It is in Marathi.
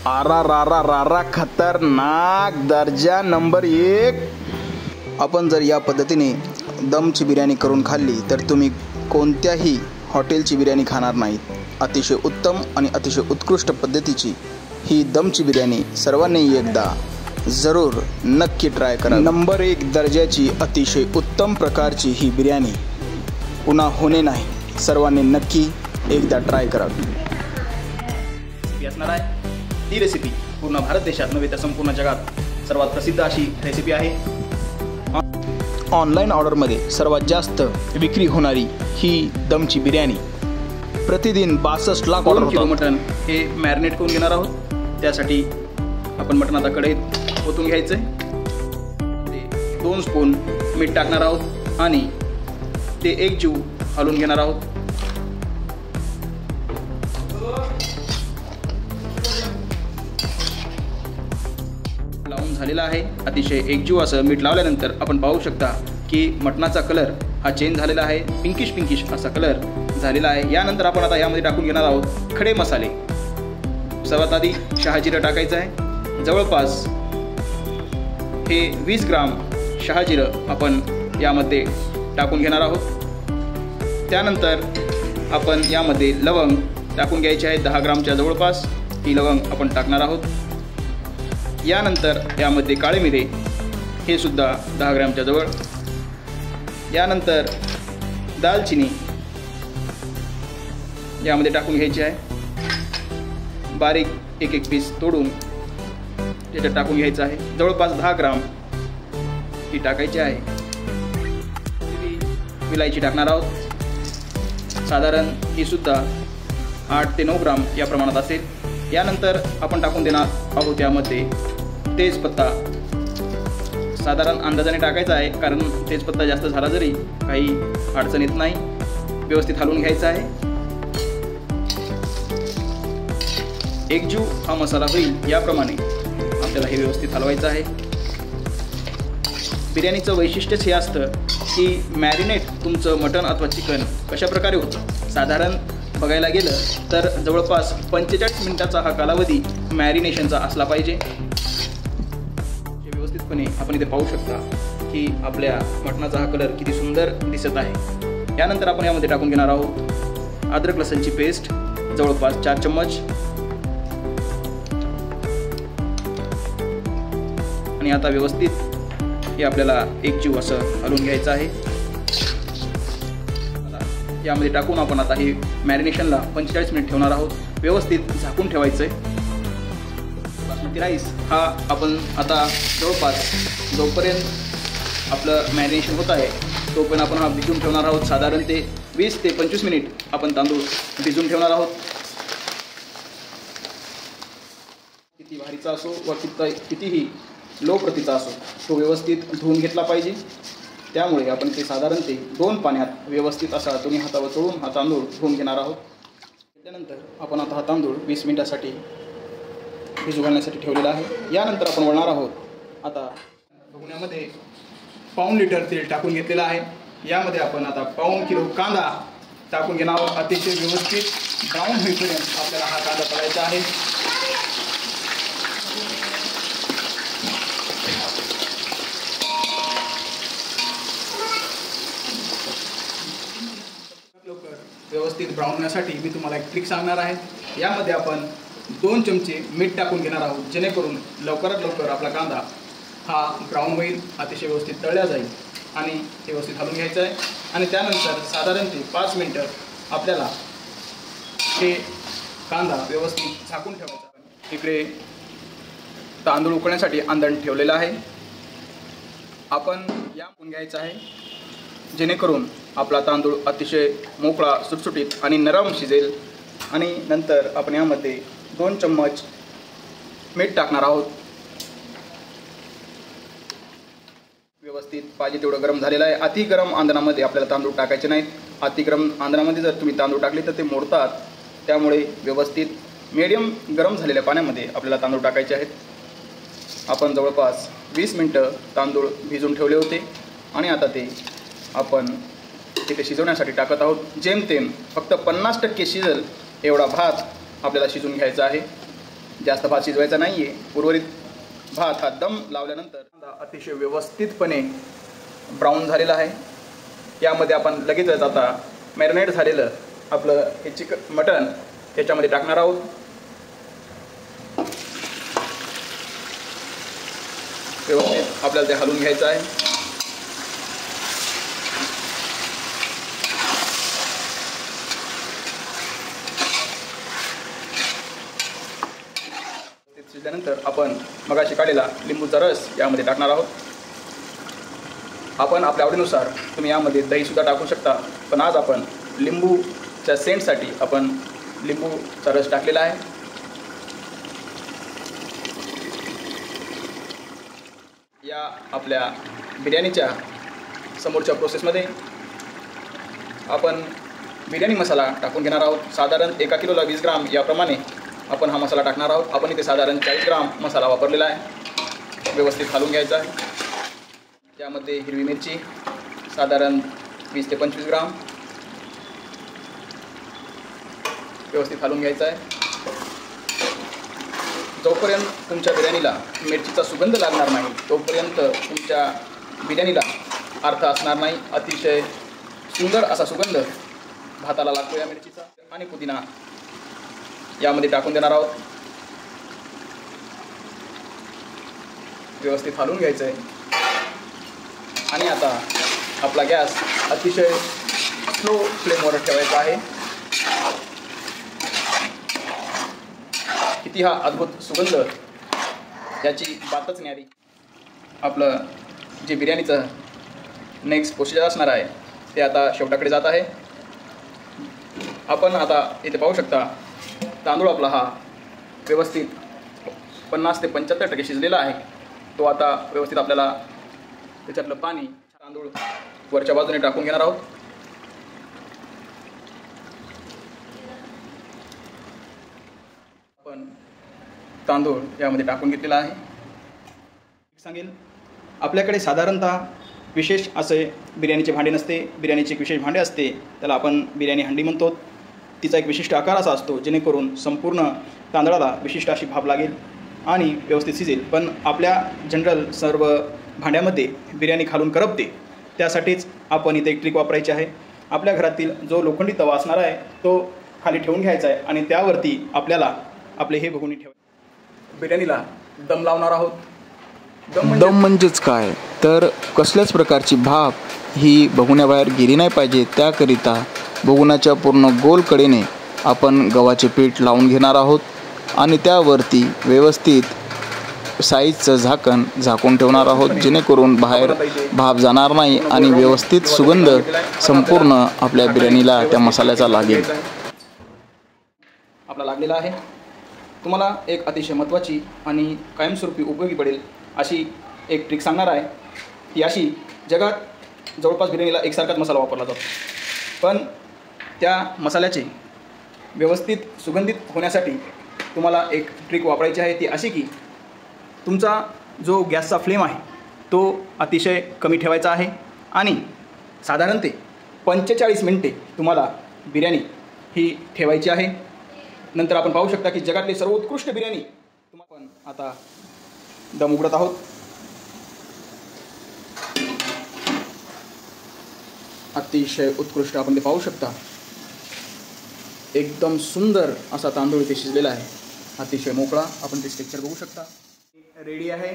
आरा रारा रारा खतरनाक दर्जा नंबर 1। आपण जर या पद्धतीने दमची बिर्याणी करून खाल्ली तर तुम्ही कोणत्याही हॉटेलची बिर्याणी खाणार नाहीत। अतिशय उत्तम आणि अतिशय उत्कृष्ट पद्धतीची ही दमची बिर्याणी सर्वांनी एकदा जरूर नक्की ट्राय करा। नंबर 1 दर्जाची अतिशय उत्तम प्रकारची ही बिर्याणी पुन्हा होणे नाही, सर्वांनी नक्की एकदा ट्राय करावी। असणार आहे ही रेसिपी पूर्ण भारत देशात नव्हे तर संपूर्ण जगात सर्वात प्रसिद्ध अशी रेसिपी आहे। ऑनलाईन ऑर्डरमध्ये सर्वात जास्त विक्री होणारी ही दमची बिर्याणी प्रतिदिन 62 लाख ऑर्डर किलो मटण हे मॅरिनेट करून घेणार आहोत। त्यासाठी आपण मटण आता कढईत ओतून घ्यायचं आहे। 2 स्पून मीठ टाकणार आहोत आणि ते एकजीव हलवून घेणार आहोत। लावून झालेला आहे। अतिशय एकजीव असं मीठ लावल्यानंतर आपण पाहू शकता की मटणाचा कलर हा चेंज झालेला आहे, पिंकिश असा कलर झालेला आहे। यानंतर आपण आता यामध्ये टाकून घेणार आहोत खडे मसाले। सर्वात आधी शहाजिरं टाकायचं आहे। जवळपास हे 20 ग्राम शहाजिरं आपण यामध्ये टाकून घेणार आहोत। त्यानंतर आपण यामध्ये लवंग टाकून घ्यायचे आहे। 10 ग्रामच्या जवळपास ही लवंग आपण टाकणार आहोत। यानंतर यामध्ये काळे मिरे हे सुद्धा 10 ग्रामच्या जवळ। यानंतर दालचिनी यामध्ये टाकून घ्यायची आहे। बारीक एक पीस तोडून त्याच्यात टाकून घ्यायचं आहे। जवळपास 10 ग्राम ही टाकायची आहे। विलायची टाकणार आहोत, साधारण ही सुद्धा 8 ते 9 ग्राम या प्रमाणात असेल। यानंतर आपण टाकून देणार आहोत यामध्ये तेजपत्ता। साधारण अंदाजाने टाकायचा आहे, कारण तेजपत्ता जास्त झाला जरी काही अडचण येत नाही। व्यवस्थित हलवून घ्यायचा आहे। एकजीव हा मसाला होईल याप्रमाणे आपल्याला हे व्यवस्थित हलवायचं आहे। बिर्याणीचं वैशिष्ट्यच हे असतं की मॅरिनेट तुमचं मटण अथवा चिकन कशा प्रकारे होतं। साधारण बघायला गेलं तर जवळपास 45 मिनिटाचा हा कालावधी मॅरिनेशनचा असला पाहिजे। व्यवस्थितपणे आपण इथे पाहू शकता की आपल्या मटणाचा हा कलर किती सुंदर दिसत आहे। यानंतर आपण यामध्ये टाकून घेणार आहोत अद्रक लसूणची पेस्ट, जवळपास 4 चम्मच। आणि आता व्यवस्थित हे आपल्याला एकजीव असं हलवून घ्यायचं आहे। यामध्ये टाकून आपण आता हे मॅरिनेशनला 45 मिनिट ठेवणार आहोत। व्यवस्थित झाकून ठेवायचं आहे। बासमती राईस हा आपण आता जवळपास जोपर्यंत आपलं मॅरिनेशन होत आहे तोपर्यंत आपण हा भिजवून ठेवणार आहोत। साधारण ते 20 ते 25 मिनिट आपण तांदूळ भिजवून ठेवणार आहोत। किती भारीचा असो व कितीही लो प्रतीचा असो तो व्यवस्थित धुवून घेतला पाहिजे। त्यामुळे आपण ते साधारण ते 2 पाण्यात व्यवस्थित असा दोन्ही हातावर चोळून हा तांदूळ धुवून घेणार आहोत। त्यानंतर आपण आता हा तांदूळ 20 मिनिटासाठी भिजू घालण्यासाठी ठेवलेला आहे। यानंतर आपण वळणार आहोत। आता भगोन्यामध्ये पाऊण लिटर तेल टाकून घेतलेलं आहे। यामध्ये आपण आता पाऊण किलो कांदा टाकून घेणार आहोत। अतिशय व्यवस्थित ब्राऊन होईपर्यंत आपल्याला हा कांदा तळायचा आहे। व्यवस्थित ब्राऊन होण्यासाठी मी तुम्हाला एक ट्रिक सांगणार आहे। यामध्ये आपण 2 चमचे मीठ टाकून घेणार आहोत, जेणेकरून लवकरात लवकर आपला कांदा हा ब्राऊन होईल, अतिशय व्यवस्थित तळला जाईल आणि व्यवस्थित हलवून घ्यायचं आहे। आणि त्यानंतर साधारण ते 5 मिनिटं आपल्याला हे कांदा व्यवस्थित झाकून ठेवायचा। इकडे तांदूळ उकळण्यासाठी आंधण ठेवलेलं आहे। आपण यामून घ्यायचं आहे, जेणेकरून आपला तांदूळ अतिशय मोकळा, सुटसुटीत आणि नरम शिजेल। आणि नंतर आपण यामध्ये 2 चम्मच मीठ टाकणार आहोत। व्यवस्थित पाहिजे तेवढं गरम झालेलं आहे। अति गरम आंधणामध्ये आपल्याला तांदूळ टाकायचे नाहीत। अति गरम आंधणामध्ये जर तुम्ही तांदूळ टाकले तर ते मोडतात। त्यामुळे व्यवस्थित मीडियम गरम झालेल्या पाण्यामध्ये आपल्याला तांदूळ टाकायचे आहेत। आपण जवळपास 20 मिनिटं तांदूळ भिजून ठेवले होते आणि आता ते आपण तिथे शिजवण्यासाठी टाकत आहोत। जेमतेम फक्त 50% शिजेल एवढा भात आपल्याला शिजून घ्यायचा आहे। जास्त भात शिजवायचा नाही आहे. उर्वरित भात हा दम लावल्यानंतर अतिशय व्यवस्थितपणे ब्राऊन झालेला आहे. यामध्ये आपण लगेचच आता मॅरिनेट झालेलं आपलं हे मटण त्याच्यामध्ये टाकणार आहोत. व्यवस्थित आपल्याला ते हलवून घ्यायचं आहे. शिजल्यानंतर आपण मगाशी काढलेला लिंबूचा रस यामध्ये टाकणार आहोत. आपण आपल्या आवडीनुसार तुम्ही यामध्ये दहीसुद्धा टाकू शकता, पण आज आपण लिंबूच्या सेंटसाठी आपण लिंबूचा रस टाकलेला आहे. या आपल्या बिर्याणीच्या समोरच्या प्रोसेसमध्ये आपण बिर्याणी मसाला टाकून घेणार आहोत. साधारण 1 किलोला 20 ग्राम याप्रमाणे आपण हा मसाला टाकणार आहोत. आपण इथे साधारण 40 ग्राम मसाला वापरलेला आहे. व्यवस्थित घालून घ्यायचा आहे. त्यामध्ये हिरवी मिरची साधारण 20 ते 25 ग्राम व्यवस्थित घालून घ्यायचा आहे. जोपर्यंत तुमच्या बिर्याणीला मिरचीचा सुगंध लागणार नाही तोपर्यंत तुमच्या बिर्याणीला अर्थ असणार नाही. अतिशय सुंदर असा सुगंध भाताला लागतो या मिरचीचा. आणि पुदिना यामध्ये टाकून देणार आहोत. व्यवस्थित हलवून घ्यायचं आहे. आणि आता आपला गॅस अतिशय स्लो फ्लेमवर ठेवायचा आहे. किती हा अद्भुत सुगंध याची बातच न्यारी. आपलं जे बिर्याणीचं नेक्स्ट प्रोसिजर असणार आहे ते आता शेवटाकडे जात आहे. आपण आता इथे पाहू शकता तांदूळ आपला हा व्यवस्थित 50 ते 75% शिजलेला आहे. तो आता व्यवस्थित आपल्याला त्याच्यातलं पाणी तांदूळ वरच्या बाजूने टाकून घेणार आहोत. आपण तांदूळ यामध्ये टाकून घेतलेला आहे. सांगेल आपल्याकडे साधारणतः विशेष असे बिर्याणीचे भांडे नसते. बिर्याणीचे एक विशेष भांडे असते, त्याला आपण बिर्याणी हंडी म्हणतो. तिचा एक विशिष्ट आकार असा असतो जेणेकरून संपूर्ण तांदळाला विशिष्ट अशी भाप लागेल आणि व्यवस्थित शिजेल. पण आपल्या जनरल सर्व भांड्यामध्ये बिर्याणी खालून करपते. त्यासाठीच आपण इथे एक ट्रिक वापरायची आहे. आपल्या घरातील जो लोखंडी तवा असणार आहे तो खाली ठेवून घ्यायचा आहे आणि त्यावरती आपल्याला आपले हे भगोनी ठेवायचे. बिर्याणीला दम लावणार आहोत. दम म्हणजेच काय तर कसल्याच प्रकारची भाप ही भगोन्याबाहेर गेली नाही पाहिजे. त्याकरिता भगोन्याच्या पूर्ण गोल कडेने आपण गव्हाचे पीठ लावून घेणार आहोत आणि त्यावरती व्यवस्थित साईजचं झाकण झाकून ठेवणार आहोत जेणेकरून बाहेर भाप जाणार नाही आणि व्यवस्थित सुगंध संपूर्ण आपल्या बिर्याणीला त्या मसाल्याचा लागेल. आपला लागलेला आहे. तुम्हाला एक अतिशय महत्त्वाची आणि कायमस्वरूपी उपयोगी पडेल अशी एक ट्रिक सांगणार आहे. ती अशी, जगात जवळपास बिर्याणीला एकसारखाच मसाला वापरला जातो, पण त्या मसाल्याचे व्यवस्थित सुगंधित होण्यासाठी तुम्हाला एक ट्रिक वापरायची आहे. ती अशी की तुमचा जो गॅसचा फ्लेम आहे तो अतिशय कमी ठेवायचा आहे आणि साधारण ते 45 मिनिटे तुम्हाला बिर्याणी ही ठेवायची आहे. नंतर आपण पाहू शकता की जगातली सर्वोत्कृष्ट बिर्याणी आपण आता दम उघडत आहोत. अतिशय उत्कृष्ट आपण ते पाहू शकता. एकदम सुंदर असा तांदूळ इथे शिजलेला आहे. अतिशय मोकळा. आपण ते स्ट्रक्चर बघू शकता. रेडी आहे.